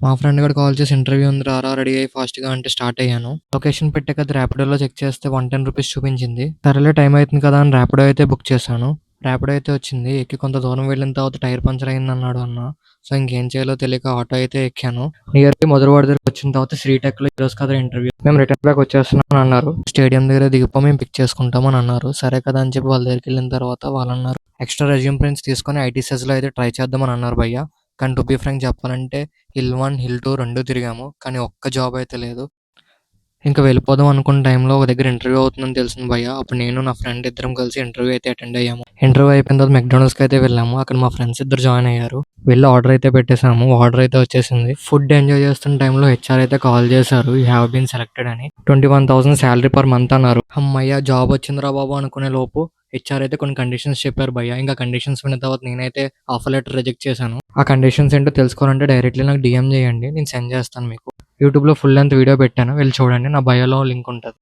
మా ఫ్రెండ్ గాడు కాల్ చేసి ఇంటర్వ్యూ ఉంది రారా రెడీ అయ్యి ఫాస్ట్‌గా అంటే స్టార్ట్ అయ్యాను. లొకేషన్ పెట్టాక అది ర్యాపిడోలో చెక్ చేస్తే ₹110 చూపించింది. సరేలే టైం అయితుంది కదా అని ర్యాపిడో అయితే బుక్ చేశాను. ర్యాపిడో అయితే వచ్చింది. ఎక్కి కొంత దూరం వెళ్ళిన తర్వాత టైర్ పంక్చర్ అయిందన్నాడు అన్న. సో, ఇంకేం చేయాలో తెలియక ఆటో అయితే ఎక్కాను. నియర్లీ మధురవాడ దగ్గరకి వచ్చిన తర్వాత శ్రీటెక్‌లో ఈరోజు కదా ఇంటర్వ్యూ. మేము రిటర్న్ బ్యాక్ వచ్చేస్తున్నాం అన్నారు. స్టేడియం దగ్గర దిగిపో మేము పిక్ చేసుకుంటాం అని అన్నారు. సరే కదా అని చెప్పి వాళ్ళ దగ్గరికెళ్ళిన తర్వాత వాళ్ళన్నారు ఎక్స్‌ట్రా రెజ్యూమ్ ప్రింట్స్ తీసుకొని ఐటీ సెజ్‌లో అయితే ట్రై చేద్దామని అన్నారు భయ్యా. కానీ టు బీ ఫ్రాంక్ చెప్పాలంటే హిల్ 1, హిల్ 2 2 తిరిగాము. కానీ ఒక్క జాబ్ అయితే లేదు. ఇంక వెళ్ళిపోదాం అనుకున్న టైంలో ఒక దగ్గర ఇంటర్వ్యూ అవుతుందని తెలిసింది భయ్య. అప్పుడు నేను నా ఫ్రెండ్ ఇద్దరం కలిసి ఇంటర్వ్యూ అయితే అటెండ్ అయ్యాము. ఇంటర్వ్యూ అయిపోయిన తర్వాత మెక్‌డానల్డ్స్‌కి అయితే వెళ్ళాము. అక్కడ మా ఫ్రెండ్స్ ఇద్దరు జాయిన్ అయ్యారు. వెళ్ళి ఆర్డర్ అయితే పెట్టేసాము. ఆర్డర్ అయితే వచ్చేసింది. ఫుడ్ ఎంజాయ్ చేస్తున్న టైంలో హెచ్ఆర్ అయితే కాల్ చేశారు. యూ హావ్ బీన్ సెలెక్టెడ్ అని. 21,000 సాలరీ పర్ మంత్ అన్నారు. హమ్మయ్య! జాబ్ వచ్చిందిరా బాబు అనుకునే లోపు హెచ్ఆర్ అయితే కొన్ని కండిషన్స్ చెప్పారు భయ్య. ఇంకా కండిషన్స్ విన్న తర్వాత నేనైతే ఆఫర్ లెటర్ రిజెక్ట్ చేశాను. ఆ కండిషన్స్ ఏంటో తెలుసుకోవాలంటే డైరెక్ట్‌లీ నాకు డీఎం చేయండి. నేను సెండ్ చేస్తాను మీకు. యూట్యూబ్‌లో ఫుల్ లెంగ్త్ వీడియో పెట్టాను. వెళ్లి చూడండి. నా బయోలో లింక్ ఉంటది.